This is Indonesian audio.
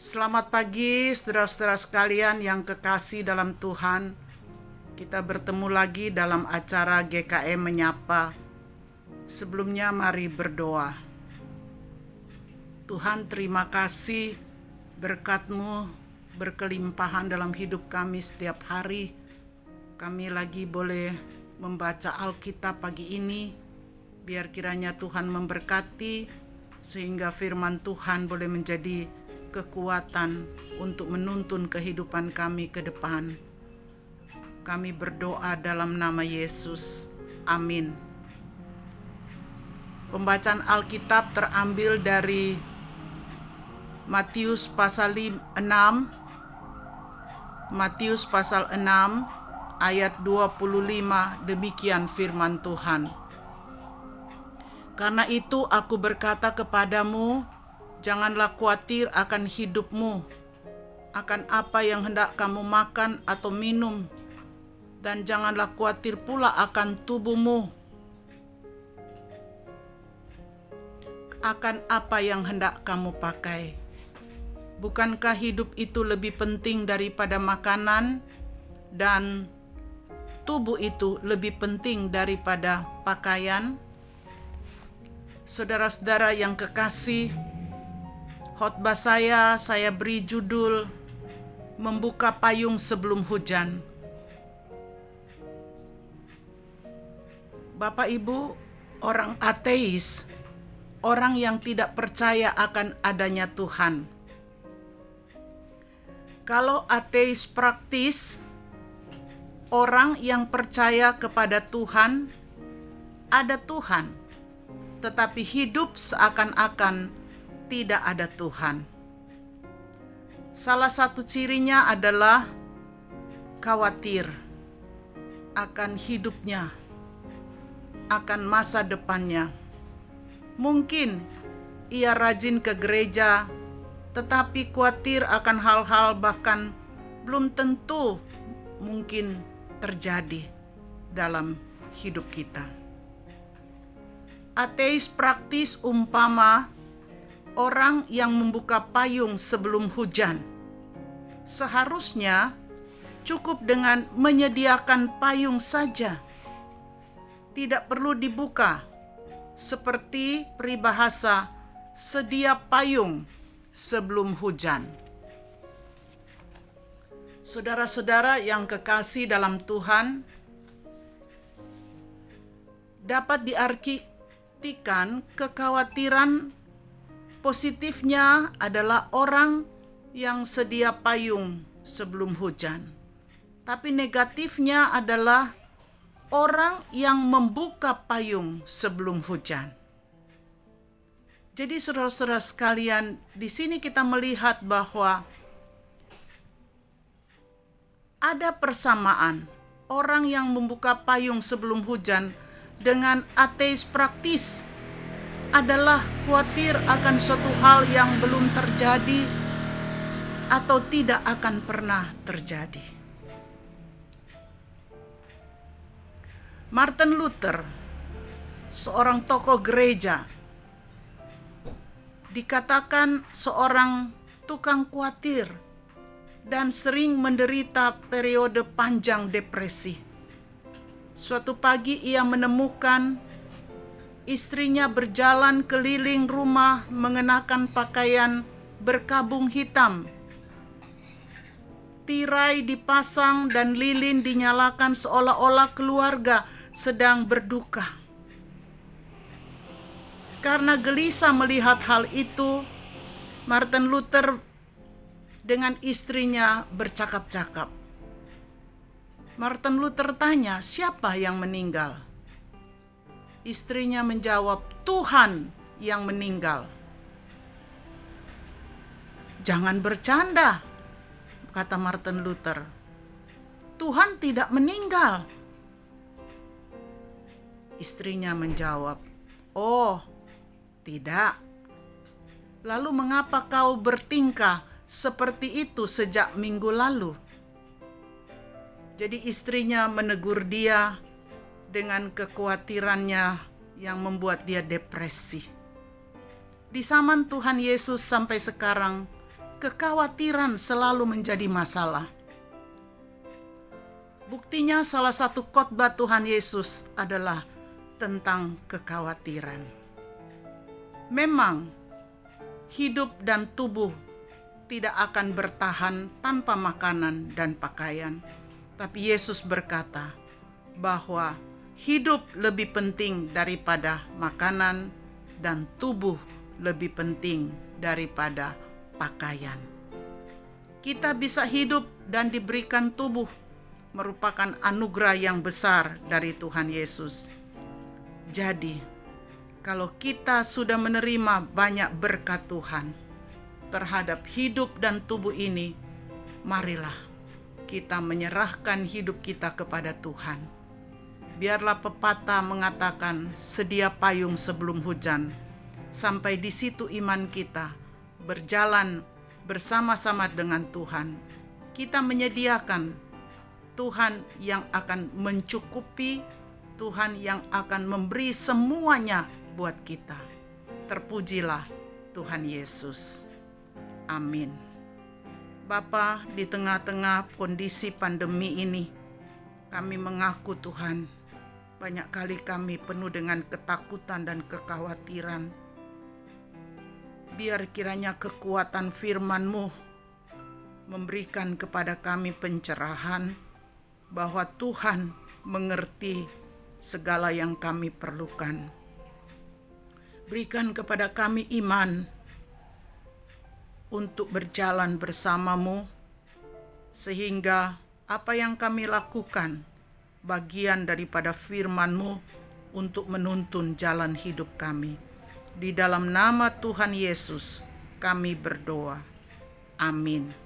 Selamat pagi saudara-saudara sekalian yang kekasih dalam Tuhan. Kita bertemu lagi dalam acara GKM Menyapa. Sebelumnya mari berdoa. Tuhan, terima kasih berkat-Mu berkelimpahan dalam hidup kami setiap hari. Kami lagi boleh membaca Alkitab pagi ini. Biar kiranya Tuhan memberkati sehingga firman Tuhan boleh menjadi kekuatan untuk menuntun kehidupan kami ke depan. Kami berdoa dalam nama Yesus. Amin. Pembacaan Alkitab terambil dari Matius pasal 6, Matius pasal 6 ayat 25, demikian firman Tuhan. Karena itu aku berkata kepadamu, janganlah khawatir akan hidupmu, akan apa yang hendak kamu makan atau minum, dan janganlah khawatir pula akan tubuhmu, akan apa yang hendak kamu pakai. Bukankah hidup itu lebih penting daripada makanan, dan tubuh itu lebih penting daripada pakaian? Saudara-saudara yang kekasih, khotbah saya beri judul Membuka Payung Sebelum Hujan. Bapak Ibu, orang ateis, orang yang tidak percaya akan adanya Tuhan. Kalau ateis praktis, orang yang percaya kepada Tuhan, ada Tuhan, tetapi hidup seakan-akan tidak ada Tuhan. Salah satu cirinya adalah khawatir akan hidupnya, akan masa depannya. Mungkin ia rajin ke gereja, tetapi khawatir akan hal-hal bahkan belum tentu mungkin terjadi dalam hidup kita. Ateis praktis umpama orang yang membuka payung sebelum hujan. Seharusnya cukup dengan menyediakan payung saja. Tidak perlu dibuka, seperti peribahasa sedia payung sebelum hujan. Saudara-saudara yang kekasih dalam Tuhan, dapat diartikan kekhawatiran positifnya adalah orang yang sedia payung sebelum hujan. Tapi negatifnya adalah orang yang membuka payung sebelum hujan. Jadi saudara-saudara sekalian, di sini kita melihat bahwa ada persamaan orang yang membuka payung sebelum hujan dengan ateis praktis adalah khawatir akan suatu hal yang belum terjadi atau tidak akan pernah terjadi. Martin Luther, seorang tokoh gereja, dikatakan seorang tukang khawatir dan sering menderita periode panjang depresi. Suatu pagi ia menemukan istrinya berjalan keliling rumah mengenakan pakaian berkabung hitam. Tirai dipasang dan lilin dinyalakan seolah-olah keluarga sedang berduka. Karena gelisah melihat hal itu, Martin Luther dengan istrinya bercakap-cakap. Martin Luther tanya, siapa yang meninggal? Istrinya menjawab, Tuhan yang meninggal. Jangan bercanda, kata Martin Luther. Tuhan tidak meninggal. Istrinya menjawab, oh, tidak. Lalu mengapa kau bertingkah seperti itu sejak minggu lalu? Jadi istrinya menegur dia dengan kekhawatirannya yang membuat dia depresi. Di zaman Tuhan Yesus sampai sekarang, kekhawatiran selalu menjadi masalah. Buktinya salah satu khotbah Tuhan Yesus adalah tentang kekhawatiran. Memang hidup dan tubuh tidak akan bertahan tanpa makanan dan pakaian. Tapi Yesus berkata bahwa hidup lebih penting daripada makanan dan tubuh lebih penting daripada pakaian. Kita bisa hidup dan diberikan tubuh merupakan anugerah yang besar dari Tuhan Yesus. Jadi, kalau kita sudah menerima banyak berkat Tuhan terhadap hidup dan tubuh ini, marilah kita menyerahkan hidup kita kepada Tuhan. Biarlah pepatah mengatakan, sedia payung sebelum hujan. Sampai di situ iman kita berjalan bersama-sama dengan Tuhan. Kita menyediakan Tuhan yang akan mencukupi, Tuhan yang akan memberi semuanya buat kita. Terpujilah Tuhan Yesus. Amin. Bapa, di tengah-tengah kondisi pandemi ini, kami mengaku Tuhan, banyak kali kami penuh dengan ketakutan dan kekhawatiran. Biar kiranya kekuatan firman-Mu memberikan kepada kami pencerahan, bahwa Tuhan mengerti segala yang kami perlukan. Berikan kepada kami iman untuk berjalan bersama-Mu, sehingga apa yang kami lakukan bagian daripada firman-Mu untuk menuntun jalan hidup kami. Di dalam nama Tuhan Yesus kami berdoa. Amin.